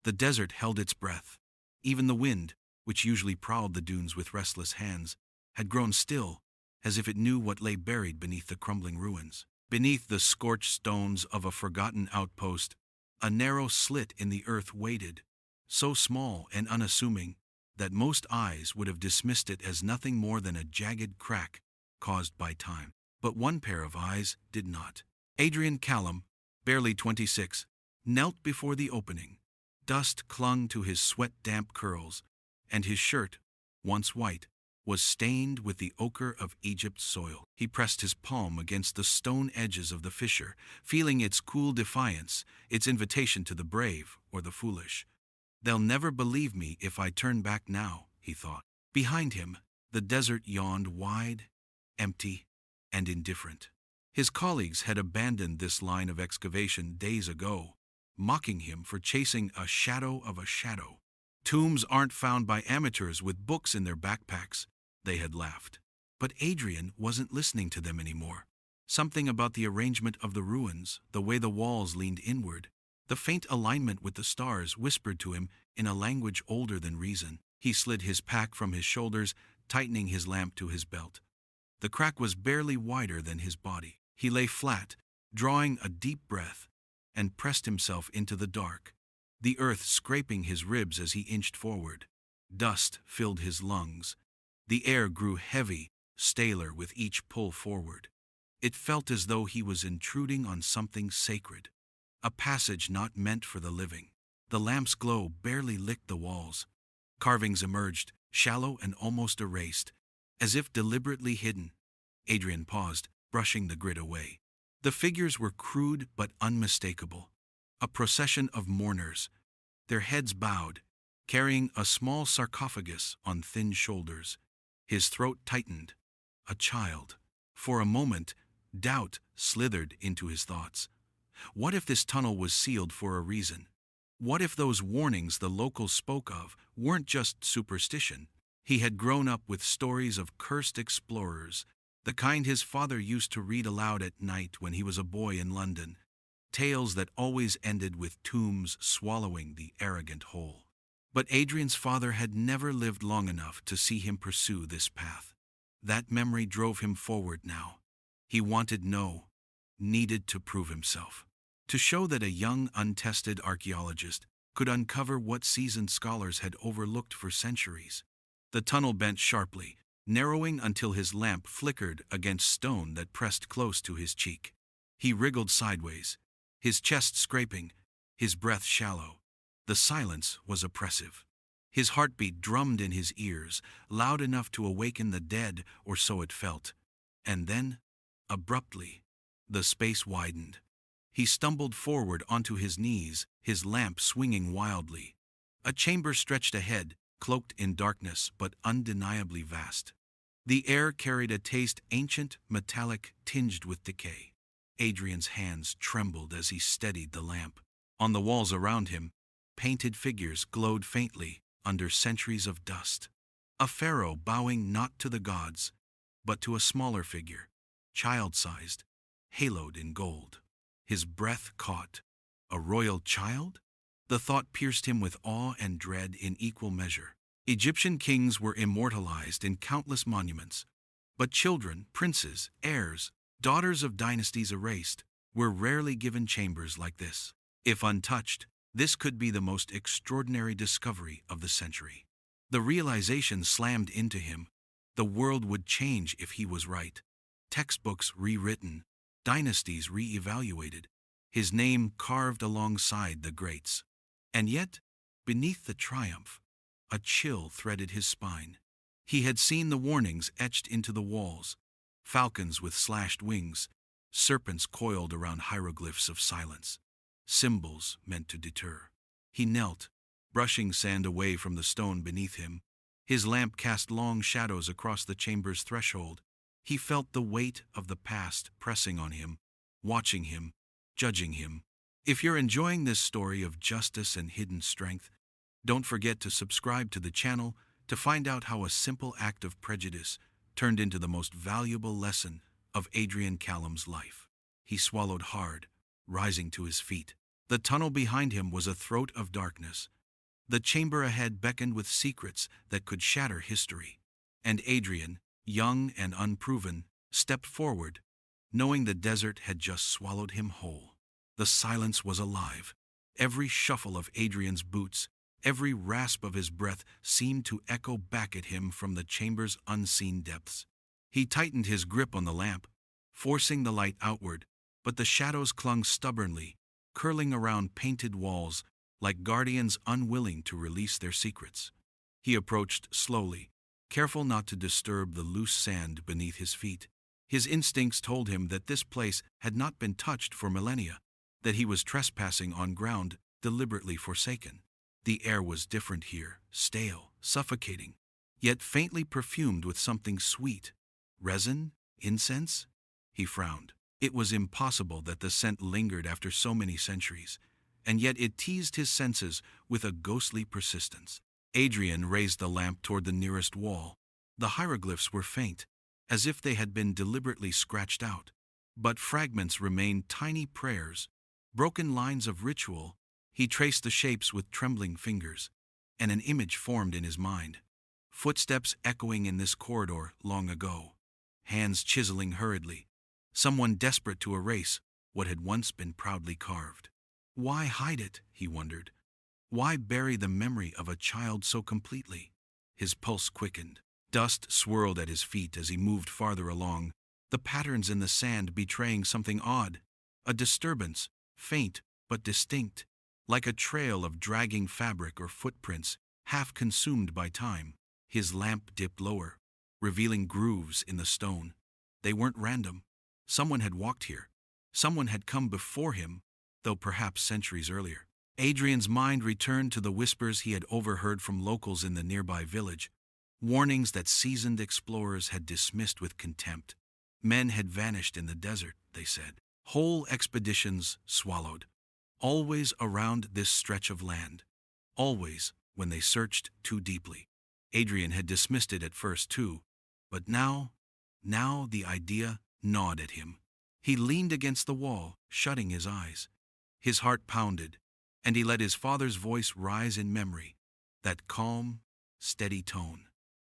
The desert held its breath. Even the wind, which usually prowled the dunes with restless hands, had grown still, as if it knew what lay buried beneath the crumbling ruins. Beneath the scorched stones of a forgotten outpost, a narrow slit in the earth waited, so small and unassuming that most eyes would have dismissed it as nothing more than a jagged crack caused by time. But one pair of eyes did not. Adrian Callum, barely 26, knelt before the opening. Dust clung to his sweat-damp curls, and his shirt, once white, was stained with the ochre of Egypt's soil. He pressed his palm against the stone edges of the fissure, feeling its cool defiance, its invitation to the brave or the foolish. "They'll never believe me if I turn back now," he thought. Behind him, the desert yawned wide, empty, and indifferent. His colleagues had abandoned this line of excavation days ago, mocking him for chasing a shadow of a shadow. "Tombs aren't found by amateurs with books in their backpacks," they had laughed. But Adrian wasn't listening to them anymore. Something about the arrangement of the ruins, the way the walls leaned inward, the faint alignment with the stars whispered to him in a language older than reason. He slid his pack from his shoulders, tightening his lamp to his belt. The crack was barely wider than his body. He lay flat, drawing a deep breath, and pressed himself into the dark, the earth scraping his ribs as he inched forward. Dust filled his lungs. The air grew heavy, staler with each pull forward. It felt as though he was intruding on something sacred, a passage not meant for the living. The lamp's glow barely licked the walls. Carvings emerged, shallow and almost erased, as if deliberately hidden. Adrian paused, brushing the grit away. The figures were crude but unmistakable. A procession of mourners, their heads bowed, carrying a small sarcophagus on thin shoulders. His throat tightened. A child. For a moment, doubt slithered into his thoughts. What if this tunnel was sealed for a reason? What if those warnings the locals spoke of weren't just superstition? He had grown up with stories of cursed explorers, the kind his father used to read aloud at night when he was a boy in London, tales that always ended with tombs swallowing the arrogant whole. But Adrian's father had never lived long enough to see him pursue this path. That memory drove him forward now. He needed to prove himself, to show that a young, untested archaeologist could uncover what seasoned scholars had overlooked for centuries. The tunnel bent sharply, narrowing until his lamp flickered against stone that pressed close to his cheek. He wriggled sideways, his chest scraping, his breath shallow. The silence was oppressive. His heartbeat drummed in his ears, loud enough to awaken the dead, or so it felt. And then, abruptly, the space widened. He stumbled forward onto his knees, his lamp swinging wildly. A chamber stretched ahead, cloaked in darkness but undeniably vast. The air carried a taste ancient, metallic, tinged with decay. Adrian's hands trembled as he steadied the lamp. On the walls around him, painted figures glowed faintly under centuries of dust. A pharaoh bowing not to the gods, but to a smaller figure, child-sized, haloed in gold. His breath caught. A royal child? The thought pierced him with awe and dread in equal measure. Egyptian kings were immortalized in countless monuments, but children, princes, heirs, daughters of dynasties erased, were rarely given chambers like this. If untouched, this could be the most extraordinary discovery of the century. The realization slammed into him. The world would change if he was right. Textbooks rewritten, dynasties re-evaluated, his name carved alongside the greats. And yet, beneath the triumph, a chill threaded his spine. He had seen the warnings etched into the walls: falcons with slashed wings, serpents coiled around hieroglyphs of silence, symbols meant to deter. He knelt, brushing sand away from the stone beneath him. His lamp cast long shadows across the chamber's threshold. He felt the weight of the past pressing on him, watching him, judging him. If you're enjoying this story of justice and hidden strength, don't forget to subscribe to the channel to find out how a simple act of prejudice turned into the most valuable lesson of Adrian Callum's life. He swallowed hard, rising to his feet. The tunnel behind him was a throat of darkness. The chamber ahead beckoned with secrets that could shatter history. And Adrian, young and unproven, stepped forward, knowing the desert had just swallowed him whole. The silence was alive. Every shuffle of Adrian's boots, every rasp of his breath seemed to echo back at him from the chamber's unseen depths. He tightened his grip on the lamp, forcing the light outward, but the shadows clung stubbornly, curling around painted walls like guardians unwilling to release their secrets. He approached slowly, careful not to disturb the loose sand beneath his feet. His instincts told him that this place had not been touched for millennia, that he was trespassing on ground deliberately forsaken. The air was different here, stale, suffocating, yet faintly perfumed with something sweet. Resin? Incense? He frowned. It was impossible that the scent lingered after so many centuries, and yet it teased his senses with a ghostly persistence. Adrian raised the lamp toward the nearest wall. The hieroglyphs were faint, as if they had been deliberately scratched out. But fragments remained tiny prayers, broken lines of ritual. He traced the shapes with trembling fingers, and an image formed in his mind. Footsteps echoing in this corridor long ago. Hands chiseling hurriedly. Someone desperate to erase what had once been proudly carved. Why hide it, he wondered. Why bury the memory of a child so completely? His pulse quickened. Dust swirled at his feet as he moved farther along, the patterns in the sand betraying something odd. A disturbance, faint but distinct, like a trail of dragging fabric or footprints, half consumed by time. His lamp dipped lower, revealing grooves in the stone. They weren't random. Someone had walked here. Someone had come before him, though perhaps centuries earlier. Adrian's mind returned to the whispers he had overheard from locals in the nearby village, warnings that seasoned explorers had dismissed with contempt. Men had vanished in the desert, they said. Whole expeditions swallowed. Always around this stretch of land. Always when they searched too deeply. Adrian had dismissed it at first too, but now the idea gnawed at him. He leaned against the wall, shutting his eyes. His heart pounded, and he let his father's voice rise in memory, that calm, steady tone.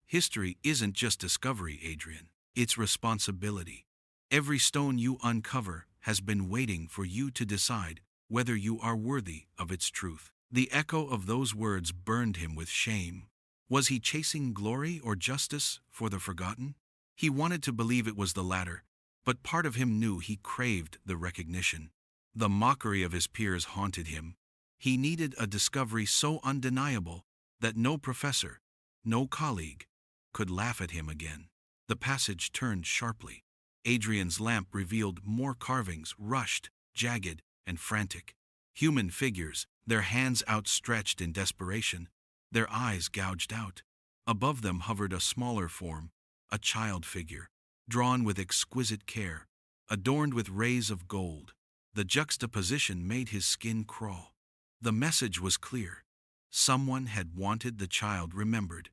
History isn't just discovery, Adrian. It's responsibility. Every stone you uncover has been waiting for you to decide whether you are worthy of its truth. The echo of those words burned him with shame. Was he chasing glory or justice for the forgotten? He wanted to believe it was the latter, but part of him knew he craved the recognition. The mockery of his peers haunted him. He needed a discovery so undeniable that no professor, no colleague, could laugh at him again. The passage turned sharply. Adrian's lamp revealed more carvings, rushed, jagged, and frantic. Human figures, their hands outstretched in desperation, their eyes gouged out. Above them hovered a smaller form, a child figure, drawn with exquisite care, adorned with rays of gold. The juxtaposition made his skin crawl. The message was clear. Someone had wanted the child remembered,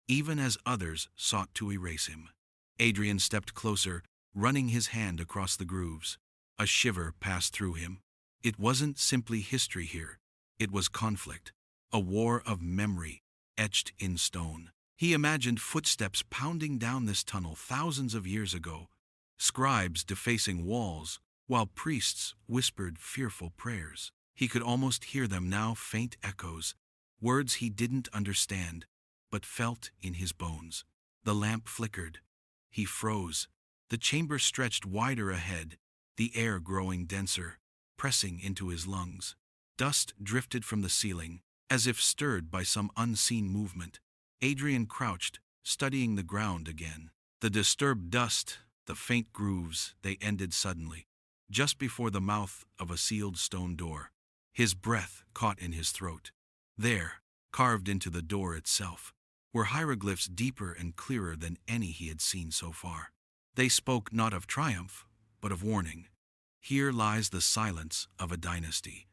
even as others sought to erase him. Adrian stepped closer, running his hand across the grooves. A shiver passed through him. It wasn't simply history here. It was conflict, a war of memory, etched in stone. He imagined footsteps pounding down this tunnel thousands of years ago, scribes defacing walls, while priests whispered fearful prayers. He could almost hear them now, faint echoes, words he didn't understand, but felt in his bones. The lamp flickered. He froze. The chamber stretched wider ahead, the air growing denser, pressing into his lungs. Dust drifted from the ceiling, as if stirred by some unseen movement. Adrian crouched, studying the ground again. The disturbed dust, the faint grooves, they ended suddenly, just before the mouth of a sealed stone door. His breath caught in his throat. There, carved into the door itself, were hieroglyphs deeper and clearer than any he had seen so far. They spoke not of triumph, but of warning. Here lies the silence of a dynasty.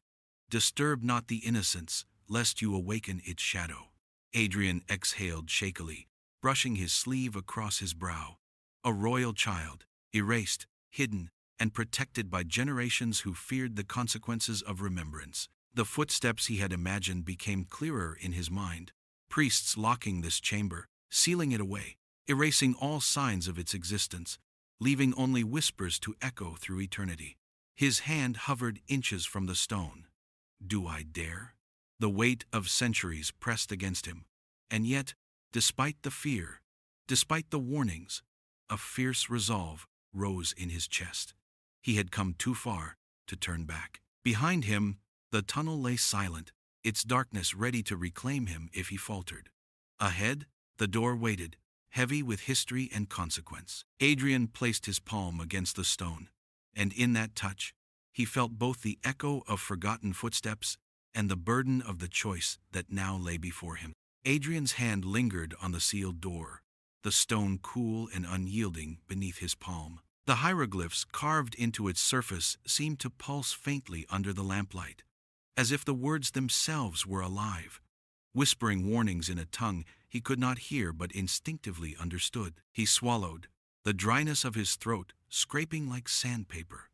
Disturb not the innocence, lest you awaken its shadow. Adrian exhaled shakily, brushing his sleeve across his brow. A royal child, erased, hidden, and protected by generations who feared the consequences of remembrance. The footsteps he had imagined became clearer in his mind. Priests locking this chamber, sealing it away, erasing all signs of its existence, leaving only whispers to echo through eternity. His hand hovered inches from the stone. Do I dare? The weight of centuries pressed against him. And yet, despite the fear, despite the warnings, a fierce resolve rose in his chest. He had come too far to turn back. Behind him, the tunnel lay silent, its darkness ready to reclaim him if he faltered. Ahead, the door waited, heavy with history and consequence. Adrian placed his palm against the stone, and in that touch, he felt both the echo of forgotten footsteps and the burden of the choice that now lay before him. Adrian's hand lingered on the sealed door, the stone cool and unyielding beneath his palm. The hieroglyphs carved into its surface seemed to pulse faintly under the lamplight, as if the words themselves were alive, whispering warnings in a tongue he could not hear but instinctively understood. He swallowed, the dryness of his throat scraping like sandpaper.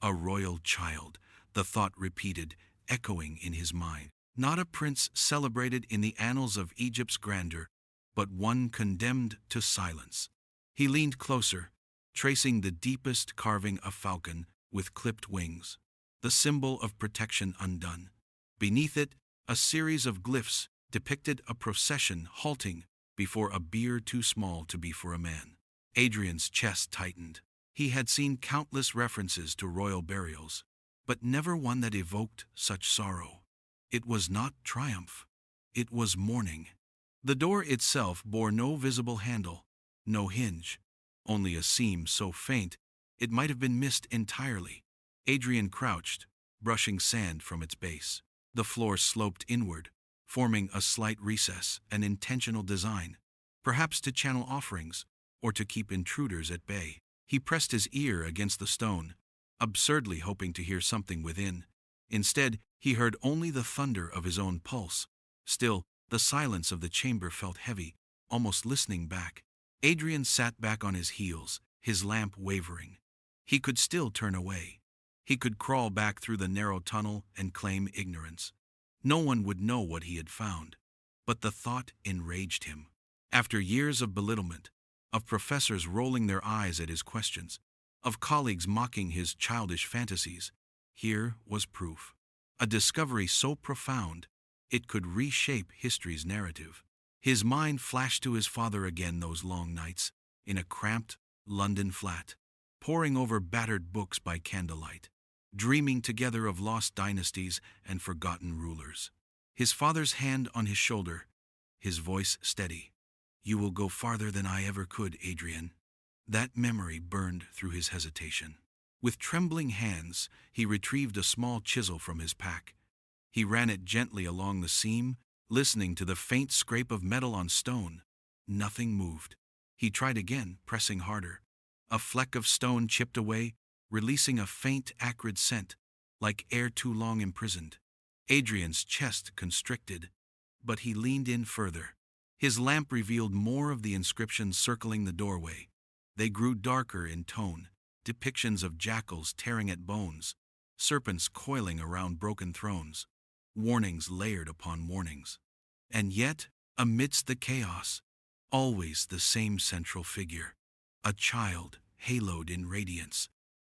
A royal child, the thought repeated, echoing in his mind. Not a prince celebrated in the annals of Egypt's grandeur, but one condemned to silence. He leaned closer, tracing the deepest carving a falcon with clipped wings, the symbol of protection undone. Beneath it, a series of glyphs depicted a procession halting before a bier too small to be for a man. Adrian's chest tightened. He had seen countless references to royal burials, but never one that evoked such sorrow. It was not triumph. It was mourning. The door itself bore no visible handle, no hinge, only a seam so faint it might have been missed entirely. Adrian crouched, brushing sand from its base. The floor sloped inward, forming a slight recess, an intentional design, perhaps to channel offerings or to keep intruders at bay. He pressed his ear against the stone, absurdly hoping to hear something within. Instead, he heard only the thunder of his own pulse. Still, the silence of the chamber felt heavy, almost listening back. Adrian sat back on his heels, his lamp wavering. He could still turn away. He could crawl back through the narrow tunnel and claim ignorance. No one would know what he had found. But the thought enraged him. After years of belittlement, of professors rolling their eyes at his questions, of colleagues mocking his childish fantasies, here was proof. A discovery so profound, it could reshape history's narrative. His mind flashed to his father again those long nights, in a cramped London flat, poring over battered books by candlelight, dreaming together of lost dynasties and forgotten rulers. His father's hand on his shoulder, his voice steady. "You will go farther than I ever could, Adrian." That memory burned through his hesitation. With trembling hands, he retrieved a small chisel from his pack. He ran it gently along the seam, listening to the faint scrape of metal on stone. Nothing moved. He tried again, pressing harder. A fleck of stone chipped away, releasing a faint, acrid scent, like air too long imprisoned. Adrian's chest constricted, but he leaned in further. His lamp revealed more of the inscriptions circling the doorway. They grew darker in tone, depictions of jackals tearing at bones, serpents coiling around broken thrones, warnings layered upon warnings. And yet, amidst the chaos, always the same central figure, a child haloed in radiance,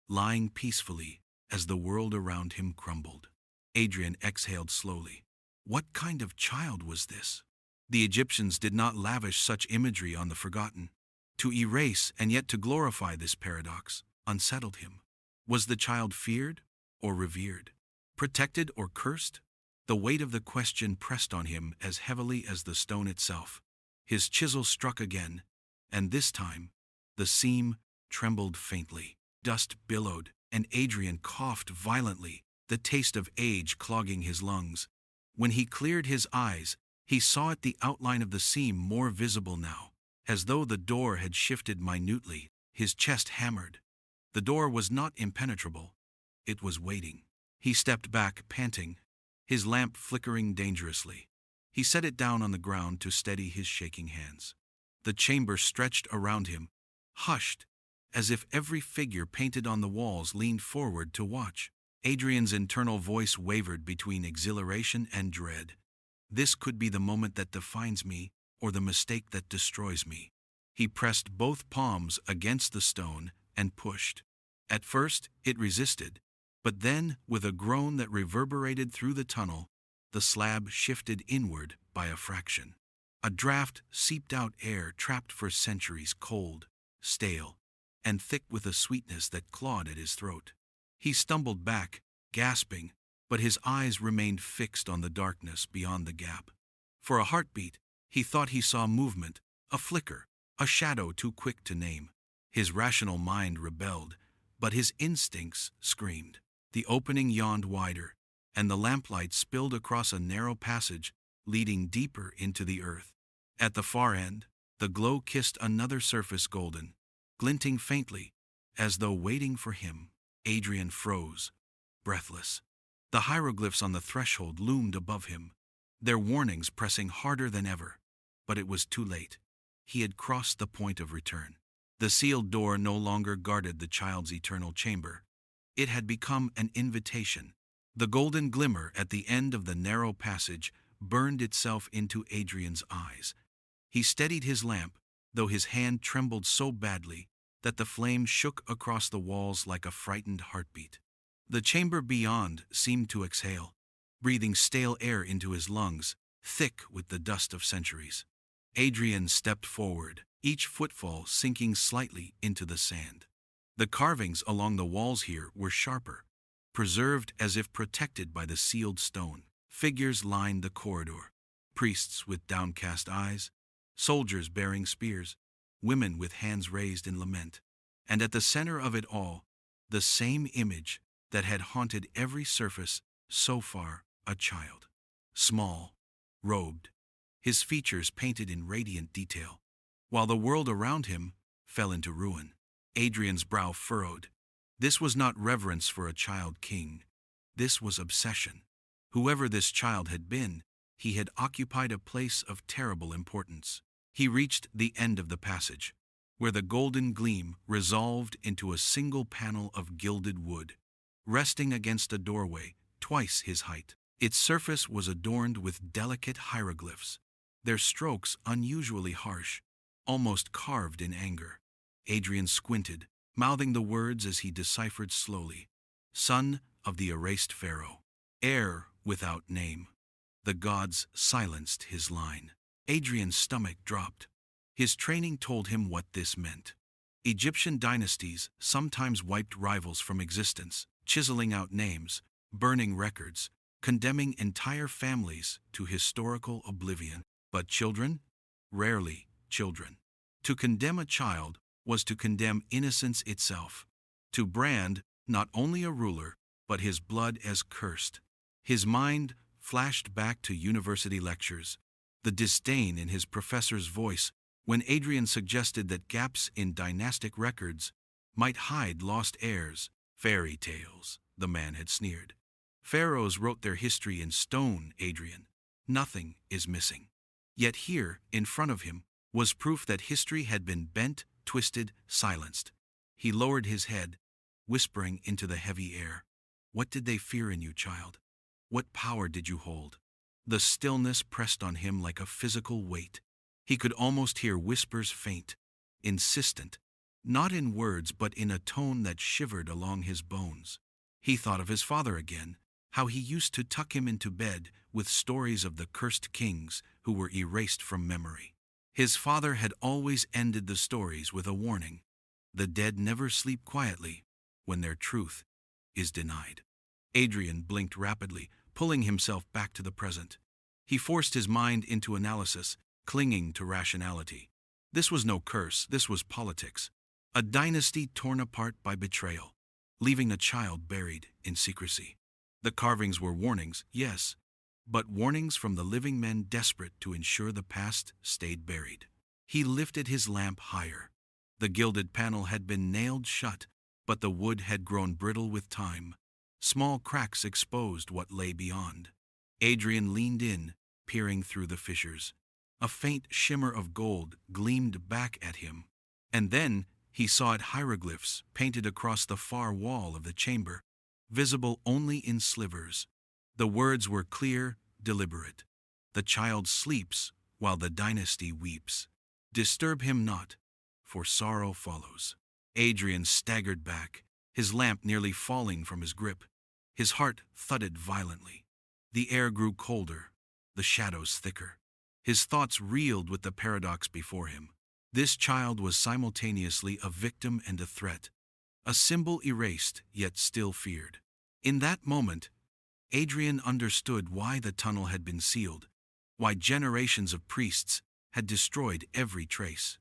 lying peacefully as the world around him crumbled. Adrian exhaled slowly. What kind of child was this? The Egyptians did not lavish such imagery on the forgotten. To erase and yet to glorify this paradox unsettled him. Was the child feared or revered? Protected or cursed? The weight of the question pressed on him as heavily as the stone itself. His chisel struck again, and this time, the seam trembled faintly. Dust billowed, and Adrian coughed violently, the taste of age clogging his lungs. When he cleared his eyes, he saw at the outline of the seam more visible now, as though the door had shifted minutely. His chest hammered. The door was not impenetrable. It was waiting. He stepped back, panting, his lamp flickering dangerously. He set it down on the ground to steady his shaking hands. The chamber stretched around him, hushed, as if every figure painted on the walls leaned forward to watch. Adrian's internal voice wavered between exhilaration and dread. This could be the moment that defines me, or the mistake that destroys me. He pressed both palms against the stone and pushed. At first, it resisted, but then, with a groan that reverberated through the tunnel, the slab shifted inward by a fraction. A draft seeped out air trapped for centuries, cold, stale, and thick with a sweetness that clawed at his throat. He stumbled back, gasping, but his eyes remained fixed on the darkness beyond the gap. For a heartbeat, he thought he saw movement, a flicker, a shadow too quick to name. His rational mind rebelled, but his instincts screamed. The opening yawned wider, and the lamplight spilled across a narrow passage leading deeper into the earth. At the far end, the glow kissed another surface golden, glinting faintly, as though waiting for him. Adrian froze, breathless. The hieroglyphs on the threshold loomed above him, their warnings pressing harder than ever. But it was too late. He had crossed the point of return. The sealed door no longer guarded the child's eternal chamber. It had become an invitation. The golden glimmer at the end of the narrow passage burned itself into Adrian's eyes. He steadied his lamp, though his hand trembled so badly that the flame shook across the walls like a frightened heartbeat. The chamber beyond seemed to exhale, breathing stale air into his lungs, thick with the dust of centuries. Adrian stepped forward, each footfall sinking slightly into the sand. The carvings along the walls here were sharper, preserved as if protected by the sealed stone. Figures lined the corridor, priests with downcast eyes, soldiers bearing spears, women with hands raised in lament. And at the center of it all, the same image that had haunted every surface so far, a child. Small, robed, his features painted in radiant detail, while the world around him fell into ruin. Adrian's brow furrowed. This was not reverence for a child king. This was obsession. Whoever this child had been, he had occupied a place of terrible importance. He reached the end of the passage, where the golden gleam resolved into a single panel of gilded wood, resting against a doorway twice his height. Its surface was adorned with delicate hieroglyphs, their strokes unusually harsh, almost carved in anger. Adrian squinted, mouthing the words as he deciphered slowly. Son of the erased pharaoh, heir without name. The gods silenced his line. Adrian's stomach dropped. His training told him what this meant. Egyptian dynasties sometimes wiped rivals from existence, chiseling out names, burning records, condemning entire families to historical oblivion. But children? Rarely children. To condemn a child was to condemn innocence itself. To brand not only a ruler, but his blood as cursed. His mind flashed back to university lectures, the disdain in his professor's voice when Adrian suggested that gaps in dynastic records might hide lost heirs. Fairy tales, the man had sneered. Pharaohs wrote their history in stone, Adrian. Nothing is missing. Yet here, in front of him, was proof that history had been bent, twisted, silenced. He lowered his head, whispering into the heavy air. What did they fear in you, child? What power did you hold? The stillness pressed on him like a physical weight. He could almost hear whispers faint, insistent, not in words but in a tone that shivered along his bones. He thought of his father again, how he used to tuck him into bed with stories of the cursed kings who were erased from memory. His father had always ended the stories with a warning. The dead never sleep quietly when their truth is denied. Adrian blinked rapidly, pulling himself back to the present. He forced his mind into analysis, clinging to rationality. This was no curse, this was politics. A dynasty torn apart by betrayal, leaving a child buried in secrecy. The carvings were warnings, yes, but warnings from the living men desperate to ensure the past stayed buried. He lifted his lamp higher. The gilded panel had been nailed shut, but the wood had grown brittle with time. Small cracks exposed what lay beyond. Adrian leaned in, peering through the fissures. A faint shimmer of gold gleamed back at him, and then He saw it hieroglyphs painted across the far wall of the chamber, visible only in slivers. The words were clear, deliberate. The child sleeps while the dynasty weeps. Disturb him not, for sorrow follows. Adrian staggered back, his lamp nearly falling from his grip. His heart thudded violently. The air grew colder, the shadows thicker. His thoughts reeled with the paradox before him. This child was simultaneously a victim and a threat, a symbol erased yet still feared. In that moment, Adrian understood why the tunnel had been sealed, why generations of priests had destroyed every trace.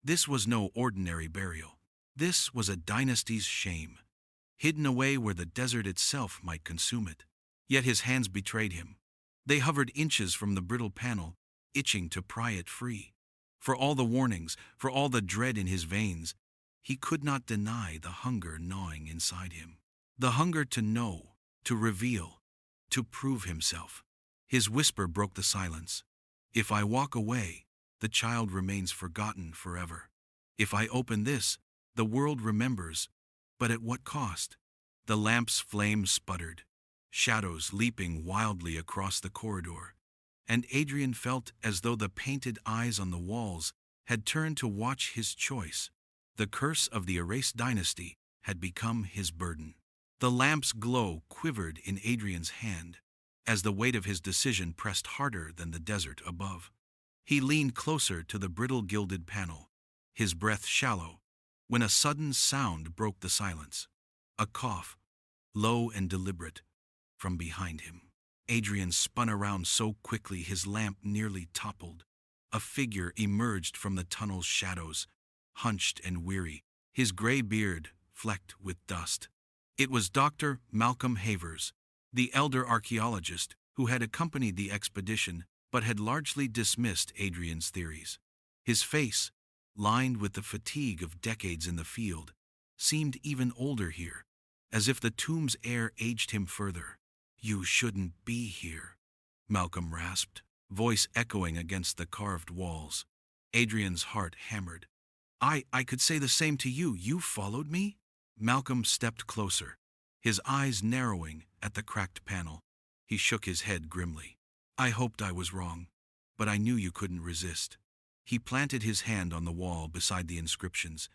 This was no ordinary burial. This was a dynasty's shame, hidden away where the desert itself might consume it. Yet his hands betrayed him. They hovered inches from the brittle panel, itching to pry it free. For all the warnings, for all the dread in his veins, he could not deny the hunger gnawing inside him. The hunger to know, to reveal, to prove himself. His whisper broke the silence. If I walk away, the child remains forgotten forever. If I open this, the world remembers, but at what cost? The lamp's flame sputtered, shadows leaping wildly across the corridor, and Adrian felt as though the painted eyes on the walls had turned to watch his choice. The curse of the erased dynasty had become his burden. The lamp's glow quivered in Adrian's hand, as the weight of his decision pressed harder than the desert above. He leaned closer to the brittle gilded panel, his breath shallow, when a sudden sound broke the silence. A cough, low and deliberate, from behind him. Adrian spun around so quickly his lamp nearly toppled. A figure emerged from the tunnel's shadows, hunched and weary, his gray beard flecked with dust. It was Dr. Malcolm Havers, the elder archaeologist who had accompanied the expedition but had largely dismissed Adrian's theories. His face, lined with the fatigue of decades in the field, seemed even older here, as if the tomb's air aged him further. "You shouldn't be here," Malcolm rasped, voice echoing against the carved walls. Adrian's heart hammered. I could say the same to you. You followed me?" Malcolm stepped closer, his eyes narrowing at the cracked panel. He shook his head grimly. "I hoped I was wrong, but I knew you couldn't resist." He planted his hand on the wall beside the inscriptions,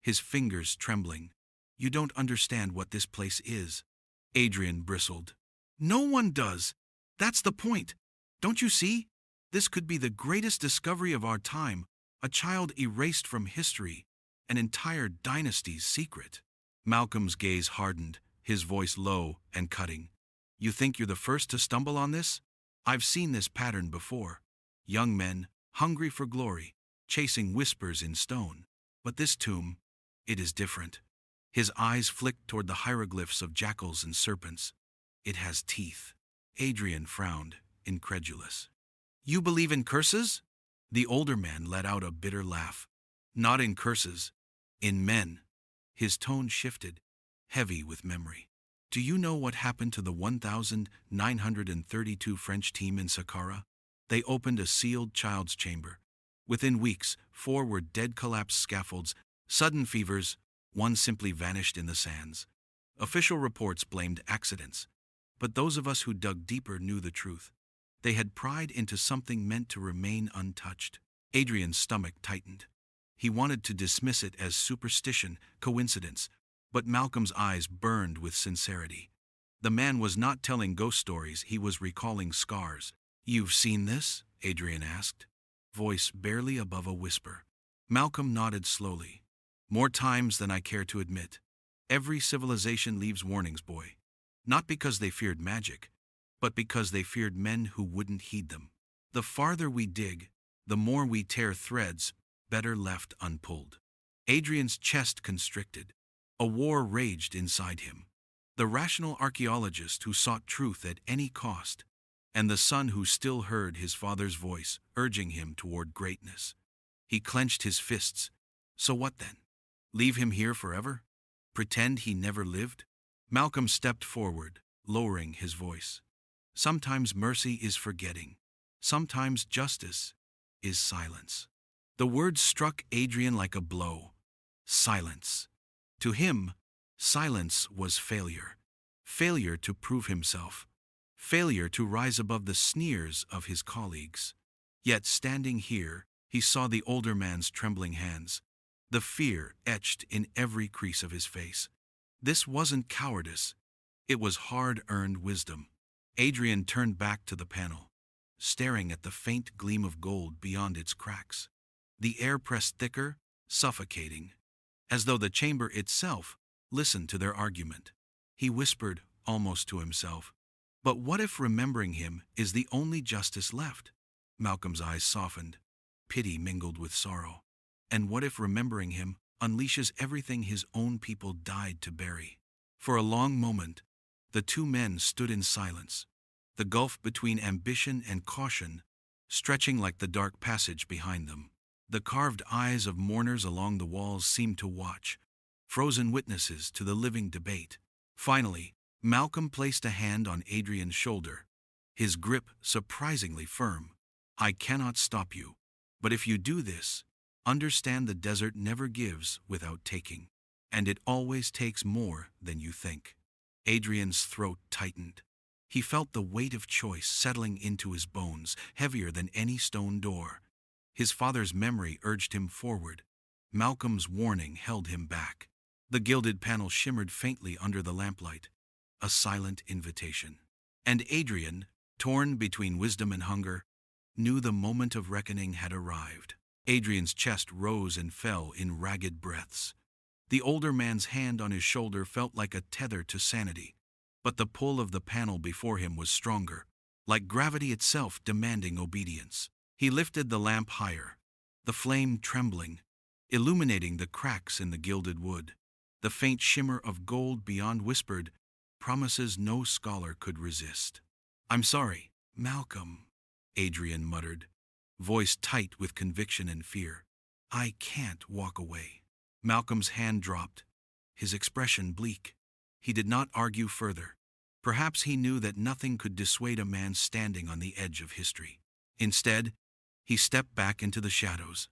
his fingers trembling. "You don't understand what this place is." Adrian bristled. "No one does. That's the point. Don't you see? This could be the greatest discovery of our time, a child erased from history, an entire dynasty's secret." Malcolm's gaze hardened, his voice low and cutting. "You think you're the first to stumble on this? I've seen this pattern before. Young men, hungry for glory, chasing whispers in stone. But this tomb, it is different." His eyes flicked toward the hieroglyphs of jackals and serpents. "It has teeth." Adrian frowned, incredulous. "You believe in curses?" The older man let out a bitter laugh. "Not in curses, in men." His tone shifted, heavy with memory. "Do you know what happened to the 1,932 French team in Saqqara? They opened a sealed child's chamber. Within weeks, 4 were dead collapsed scaffolds, sudden fevers, 1 simply vanished in the sands. Official reports blamed accidents, but those of us who dug deeper knew the truth. They had pried into something meant to remain untouched." Adrian's stomach tightened. He wanted to dismiss it as superstition, coincidence, but Malcolm's eyes burned with sincerity. The man was not telling ghost stories, he was recalling scars. "You've seen this?" Adrian asked, voice barely above a whisper. Malcolm nodded slowly. "More times than I care to admit. Every civilization leaves warnings, boy. Not because they feared magic, but because they feared men who wouldn't heed them. The farther we dig, the more we tear threads better left unpulled." Adrian's chest constricted. A war raged inside him. The rational archaeologist who sought truth at any cost, and the son who still heard his father's voice urging him toward greatness. He clenched his fists. So what then? Leave him here forever? Pretend he never lived? Malcolm stepped forward, lowering his voice. "Sometimes mercy is forgetting. Sometimes justice is silence." The words struck Adrian like a blow. Silence. To him, silence was failure. Failure to prove himself. Failure to rise above the sneers of his colleagues. Yet standing here, he saw the older man's trembling hands, the fear etched in every crease of his face. This wasn't cowardice. It was hard-earned wisdom. Adrian turned back to the panel, staring at the faint gleam of gold beyond its cracks. The air pressed thicker, suffocating, as though the chamber itself listened to their argument. He whispered, almost to himself, "But what if remembering him is the only justice left?" Malcolm's eyes softened. Pity mingled with sorrow. And what if remembering him unleashes everything his own people died to bury? For a long moment, the two men stood in silence, the gulf between ambition and caution stretching like the dark passage behind them. The carved eyes of mourners along the walls seemed to watch, frozen witnesses to the living debate. Finally, Malcolm placed a hand on Adrian's shoulder, his grip surprisingly firm. "I cannot stop you, but if you do this, understand the desert never gives without taking, and it always takes more than you think." Adrian's throat tightened. He felt the weight of choice settling into his bones, heavier than any stone door. His father's memory urged him forward. Malcolm's warning held him back. The gilded panel shimmered faintly under the lamplight, a silent invitation. And Adrian, torn between wisdom and hunger, knew the moment of reckoning had arrived. Adrian's chest rose and fell in ragged breaths. The older man's hand on his shoulder felt like a tether to sanity, but the pull of the panel before him was stronger, like gravity itself demanding obedience. He lifted the lamp higher, the flame trembling, illuminating the cracks in the gilded wood. The faint shimmer of gold beyond whispered promises no scholar could resist. "I'm sorry, Malcolm," Adrian muttered, voice tight with conviction and fear. "I can't walk away." Malcolm's hand dropped, his expression bleak. He did not argue further. Perhaps he knew that nothing could dissuade a man standing on the edge of history. Instead, he stepped back into the shadows,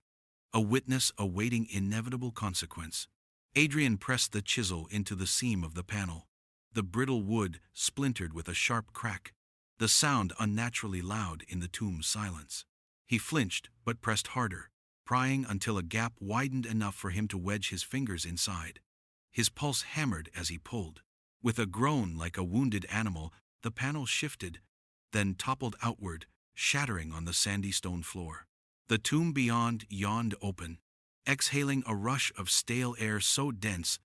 a witness awaiting inevitable consequence. Adrian pressed the chisel into the seam of the panel. The brittle wood splintered with a sharp crack, the sound unnaturally loud in the tomb's silence. He flinched but pressed harder, prying until a gap widened enough for him to wedge his fingers inside. His pulse hammered as he pulled. With a groan like a wounded animal, the panel shifted, then toppled outward, shattering on the sandy stone floor. The tomb beyond yawned open, exhaling a rush of stale air so dense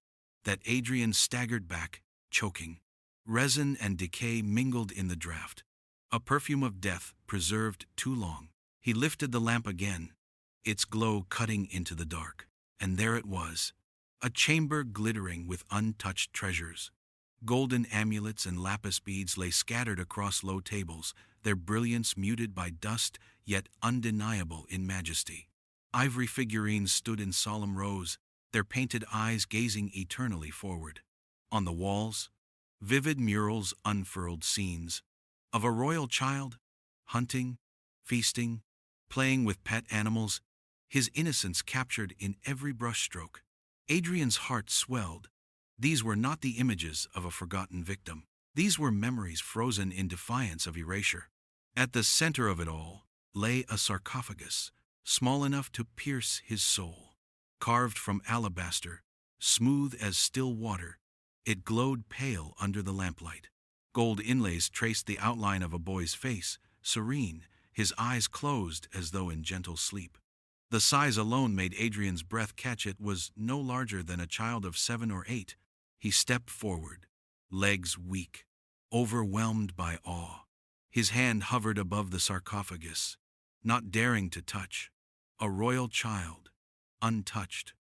that Adrian staggered back, choking. Resin and decay mingled in the draught, a perfume of death preserved too long. He lifted the lamp again, its glow cutting into the dark. And there it was, a chamber glittering with untouched treasures. Golden amulets and lapis beads lay scattered across low tables, their brilliance muted by dust, yet undeniable in majesty. Ivory figurines stood in solemn rows, their painted eyes gazing eternally forward. On the walls, vivid murals unfurled scenes of a royal child, hunting, feasting, playing with pet animals, his innocence captured in every brushstroke. Adrian's heart swelled. These were not the images of a forgotten victim. These were memories frozen in defiance of erasure. At the center of it all lay a sarcophagus, small enough to pierce his soul. Carved from alabaster, smooth as still water, it glowed pale under the lamplight. Gold inlays traced the outline of a boy's face, serene, his eyes closed as though in gentle sleep. The size alone made Adrian's breath catch. It was no larger than a child of 7 or 8. He stepped forward, legs weak, overwhelmed by awe. His hand hovered above the sarcophagus, not daring to touch. A royal child, untouched,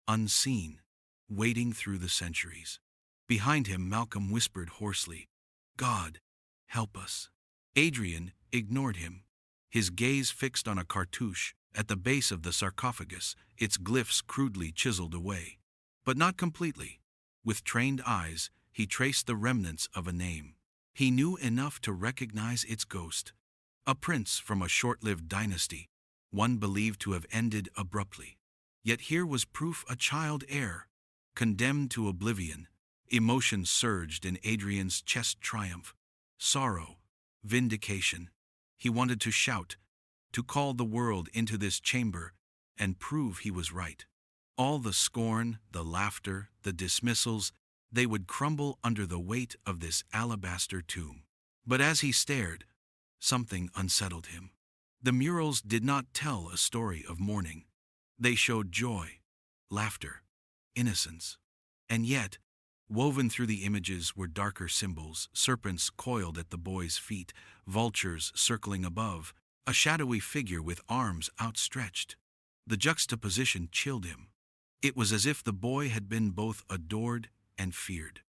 unseen, waiting through the centuries. Behind him, Malcolm whispered hoarsely, "God, help us." Adrian ignored him, his gaze fixed on a cartouche at the base of the sarcophagus, its glyphs crudely chiseled away. But not completely. With trained eyes, he traced the remnants of a name. He knew enough to recognize its ghost. A prince from a short-lived dynasty, one believed to have ended abruptly. Yet here was proof a child heir, condemned to oblivion. Emotion surged in Adrian's chest: triumph, sorrow, vindication. He wanted to shout, to call the world into this chamber and prove he was right. All the scorn, the laughter, the dismissals, they would crumble under the weight of this alabaster tomb. But as he stared, something unsettled him. The murals did not tell a story of mourning. They showed joy, laughter, innocence. And yet, woven through the images were darker symbols: serpents coiled at the boy's feet, vultures circling above, a shadowy figure with arms outstretched. The juxtaposition chilled him. It was as if the boy had been both adored and feared.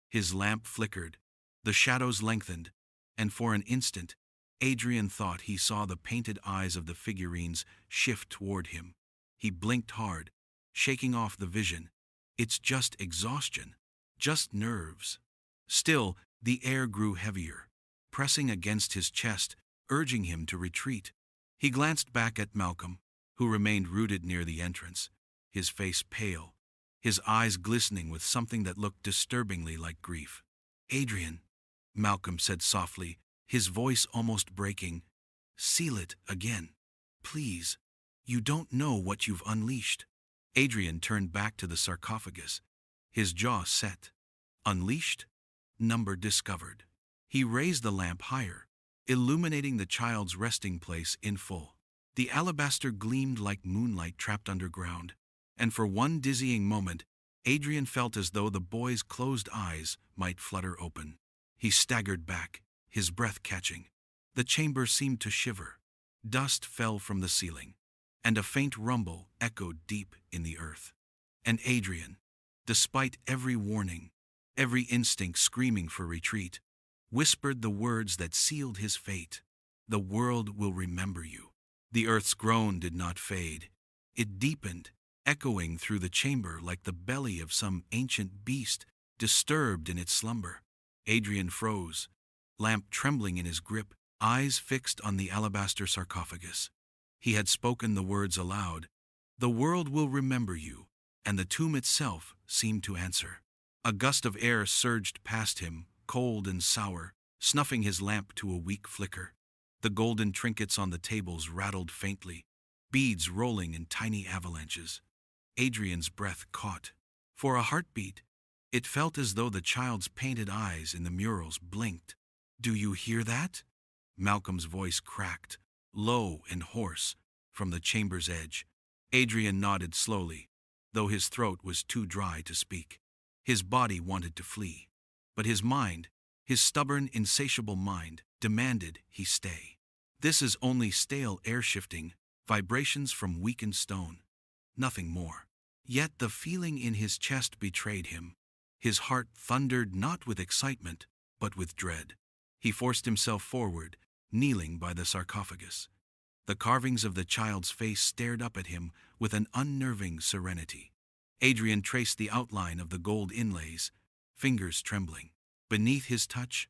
His lamp flickered, the shadows lengthened, and for an instant, Adrian thought he saw the painted eyes of the figurines shift toward him. He blinked hard, shaking off the vision. It's just exhaustion, just nerves. Still, the air grew heavier, pressing against his chest, urging him to retreat. He glanced back at Malcolm, who remained rooted near the entrance, his face pale, his eyes glistening with something that looked disturbingly like grief. "Adrian," Malcolm said softly, his voice almost breaking, "seal it again. Please. You don't know what you've unleashed." Adrian turned back to the sarcophagus, his jaw set. Unleashed? Number discovered. He raised the lamp higher, illuminating the child's resting place in full. The alabaster gleamed like moonlight trapped underground, and for one dizzying moment, Adrian felt as though the boy's closed eyes might flutter open. He staggered back, his breath catching. The chamber seemed to shiver. Dust fell from the ceiling, and a faint rumble echoed deep in the earth. And Adrian, despite every warning, every instinct screaming for retreat, whispered the words that sealed his fate: "The world will remember you." The earth's groan did not fade. It deepened, echoing through the chamber like the belly of some ancient beast disturbed in its slumber. Adrian froze, lamp trembling in his grip, eyes fixed on the alabaster sarcophagus. He had spoken the words aloud: "The world will remember you," and the tomb itself seemed to answer. A gust of air surged past him, cold and sour, snuffing his lamp to a weak flicker. The golden trinkets on the tables rattled faintly, beads rolling in tiny avalanches. Adrian's breath caught. For a heartbeat, it felt as though the child's painted eyes in the murals blinked. "Do you hear that?" Malcolm's voice cracked, low and hoarse, from the chamber's edge. Adrian nodded slowly, though his throat was too dry to speak. His body wanted to flee, but his mind, his stubborn, insatiable mind, demanded he stay. This is only stale air shifting, vibrations from weakened stone. Nothing more. Yet the feeling in his chest betrayed him. His heart thundered not with excitement, but with dread. He forced himself forward, kneeling by the sarcophagus. The carvings of the child's face stared up at him with an unnerving serenity. Adrian traced the outline of the gold inlays, fingers trembling. Beneath his touch,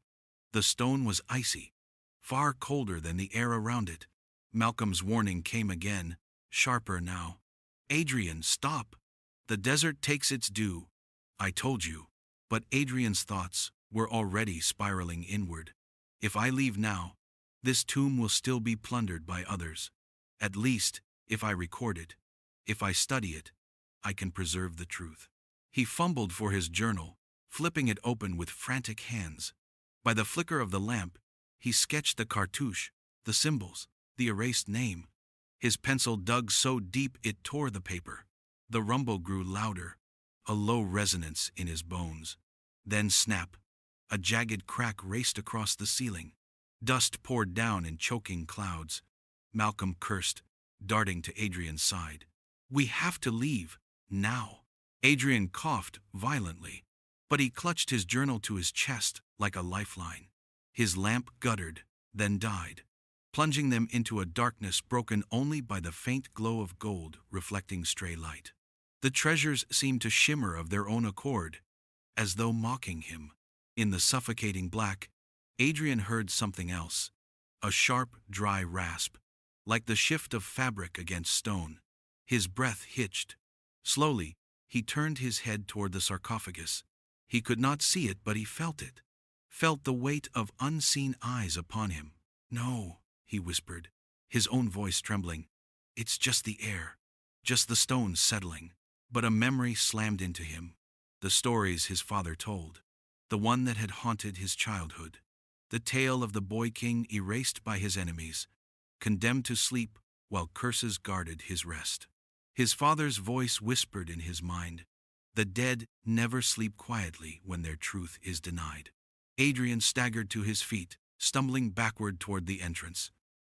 the stone was icy, far colder than the air around it. Malcolm's warning came again, sharper now. "Adrian, stop! The desert takes its due. I told you." But Adrian's thoughts were already spiraling inward. "If I leave now, this tomb will still be plundered by others. At least, if I record it, if I study it, I can preserve the truth." He fumbled for his journal, flipping it open with frantic hands. By the flicker of the lamp, he sketched the cartouche, the symbols, the erased name. His pencil dug so deep it tore the paper. The rumble grew louder, a low resonance in his bones. Then snap! A jagged crack raced across the ceiling. Dust poured down in choking clouds. Malcolm cursed, darting to Adrian's side. "We have to leave, now." Adrian coughed violently, but he clutched his journal to his chest like a lifeline. His lamp guttered, then died, plunging them into a darkness broken only by the faint glow of gold reflecting stray light. The treasures seemed to shimmer of their own accord, as though mocking him. In the suffocating black, Adrian heard something else, a sharp, dry rasp, like the shift of fabric against stone. His breath hitched, Slowly, he turned his head toward the sarcophagus. He could not see it, but he felt it. Felt the weight of unseen eyes upon him. "No," he whispered, his own voice trembling. "It's just the air, just the stones settling." But a memory slammed into him. The stories his father told. The one that had haunted his childhood. The tale of the boy king erased by his enemies, condemned to sleep while curses guarded his rest. His father's voice whispered in his mind, "The dead never sleep quietly when their truth is denied." Adrian staggered to his feet, stumbling backward toward the entrance.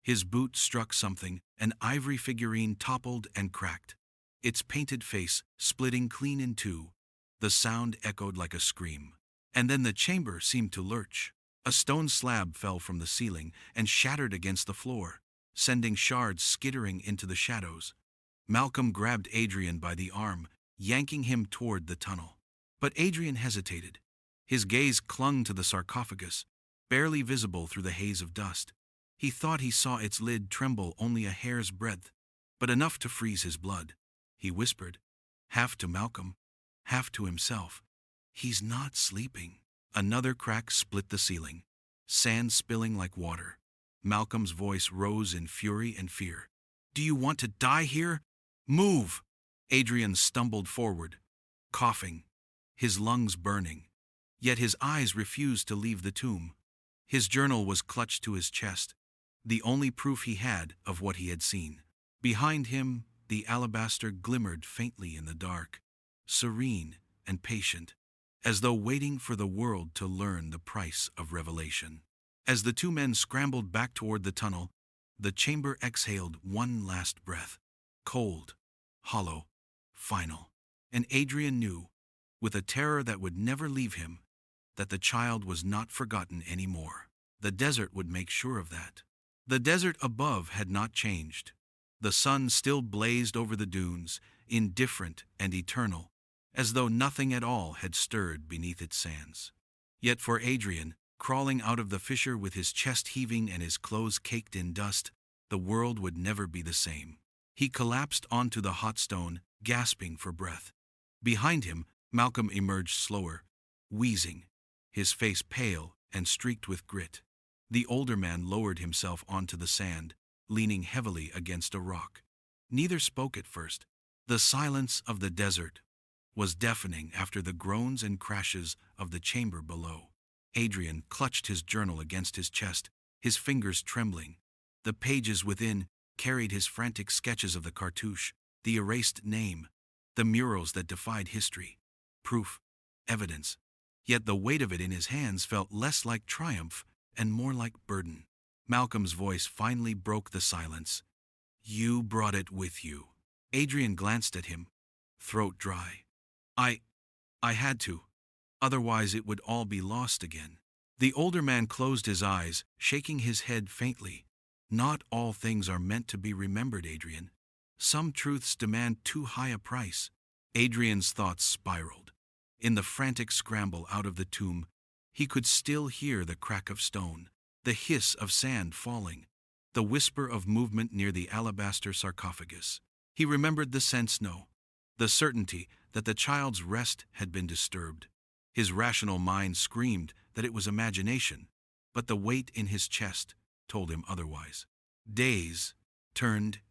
His boot struck something, an ivory figurine toppled and cracked, its painted face splitting clean in two. The sound echoed like a scream. And then the chamber seemed to lurch. A stone slab fell from the ceiling and shattered against the floor, sending shards skittering into the shadows. Malcolm grabbed Adrian by the arm, yanking him toward the tunnel. But Adrian hesitated. His gaze clung to the sarcophagus, barely visible through the haze of dust. He thought he saw its lid tremble only a hair's breadth, but enough to freeze his blood. He whispered, half to Malcolm, half to himself, "He's not sleeping." Another crack split the ceiling, sand spilling like water. Malcolm's voice rose in fury and fear. "Do you want to die here? Move!" Adrian stumbled forward, coughing, his lungs burning. Yet his eyes refused to leave the tomb. His journal was clutched to his chest, the only proof he had of what he had seen. Behind him, the alabaster glimmered faintly in the dark, serene and patient, as though waiting for the world to learn the price of revelation. As the two men scrambled back toward the tunnel, the chamber exhaled one last breath, cold, hollow, final. And Adrian knew, with a terror that would never leave him, that the child was not forgotten anymore. The desert would make sure of that. The desert above had not changed. The sun still blazed over the dunes, indifferent and eternal, as though nothing at all had stirred beneath its sands. Yet for Adrian, crawling out of the fissure with his chest heaving and his clothes caked in dust, the world would never be the same. He collapsed onto the hot stone, gasping for breath. Behind him, Malcolm emerged slower, wheezing, his face pale and streaked with grit. The older man lowered himself onto the sand, leaning heavily against a rock. Neither spoke at first. The silence of the desert was deafening after the groans and crashes of the chamber below. Adrian clutched his journal against his chest, his fingers trembling. The pages within carried his frantic sketches of the cartouche, the erased name, the murals that defied history. Proof, evidence. Yet the weight of it in his hands felt less like triumph and more like burden. Malcolm's voice finally broke the silence. "You brought it with you." Adrian glanced at him, throat dry. I had to. Otherwise it would all be lost again." The older man closed his eyes, shaking his head faintly. "Not all things are meant to be remembered, Adrian. Some truths demand too high a price." Adrian's thoughts spiraled. In the frantic scramble out of the tomb, he could still hear the crack of stone, the hiss of sand falling, the whisper of movement near the alabaster sarcophagus. He remembered the sense no, the certainty that the child's rest had been disturbed. His rational mind screamed that it was imagination, but the weight in his chest told him otherwise. Days turned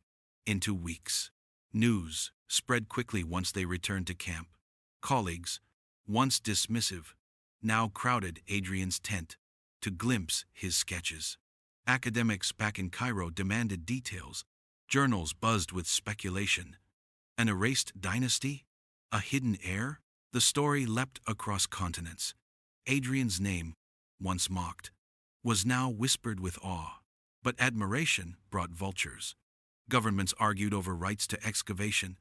into weeks. News spread quickly once they returned to camp. Colleagues, once dismissive, now crowded Adrian's tent to glimpse his sketches. Academics back in Cairo demanded details. Journals buzzed with speculation. An erased dynasty? A hidden heir? The story leapt across continents. Adrian's name, once mocked, was now whispered with awe. But admiration brought vultures. Governments argued over rights to excavation.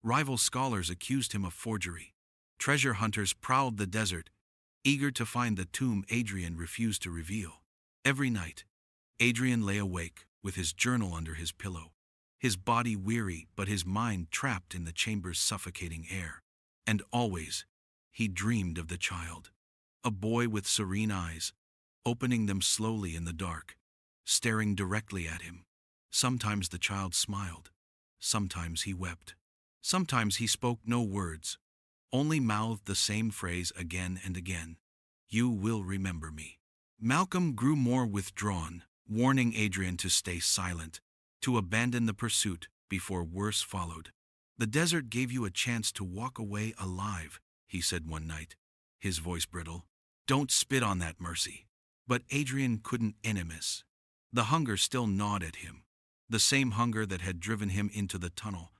Rival scholars accused him of forgery. Treasure hunters prowled the desert, eager to find the tomb Adrian refused to reveal. Every night, Adrian lay awake with his journal under his pillow, his body weary but his mind trapped in the chamber's suffocating air. And always, he dreamed of the child, a boy with serene eyes, opening them slowly in the dark, staring directly at him. Sometimes the child smiled, sometimes he wept. Sometimes he spoke no words, only mouthed the same phrase again and again. You will remember me. Malcolm grew more withdrawn, warning Adrian to stay silent, to abandon the pursuit before worse followed. The desert gave you a chance to walk away alive, he said one night, his voice brittle. Don't spit on that, Mercy. But Adrian couldn't enemiss. The hunger still gnawed at him, the same hunger that had driven him into the tunnel.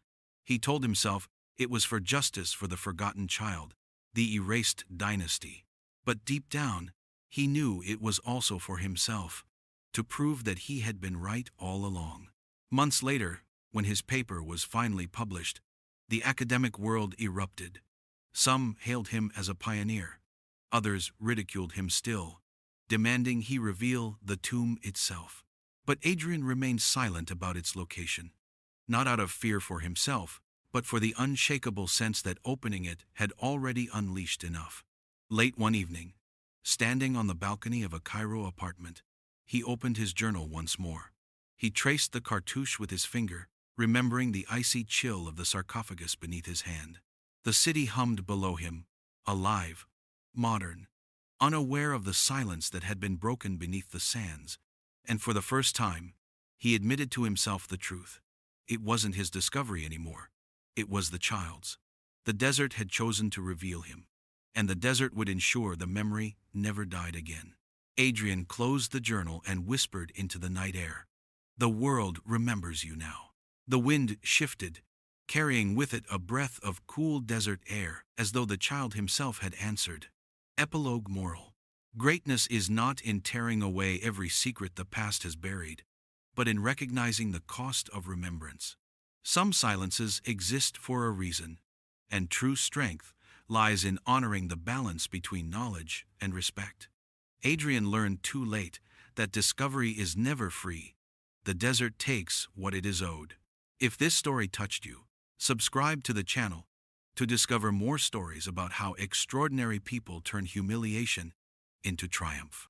He told himself it was for justice for the forgotten child, the erased dynasty. But deep down, he knew it was also for himself, to prove that he had been right all along. Months later, when his paper was finally published, the academic world erupted. Some hailed him as a pioneer. Others ridiculed him still, demanding he reveal the tomb itself. But Adrian remained silent about its location, not out of fear for himself, but for the unshakable sense that opening it had already unleashed enough. Late one evening, standing on the balcony of a Cairo apartment, he opened his journal once more. He traced the cartouche with his finger, remembering the icy chill of the sarcophagus beneath his hand. The city hummed below him, alive, modern, unaware of the silence that had been broken beneath the sands. And for the first time, he admitted to himself the truth. It wasn't his discovery anymore. It was the child's. The desert had chosen to reveal him, and the desert would ensure the memory never died again. Adrian closed the journal and whispered into the night air. The world remembers you now. The wind shifted, carrying with it a breath of cool desert air, as though the child himself had answered. Epilogue Moral. Greatness is not in tearing away every secret the past has buried, but in recognizing the cost of remembrance. Some silences exist for a reason, and true strength lies in honoring the balance between knowledge and respect. Adrian learned too late that discovery is never free. The desert takes what it is owed. If this story touched you, subscribe to the channel to discover more stories about how extraordinary people turn humiliation into triumph.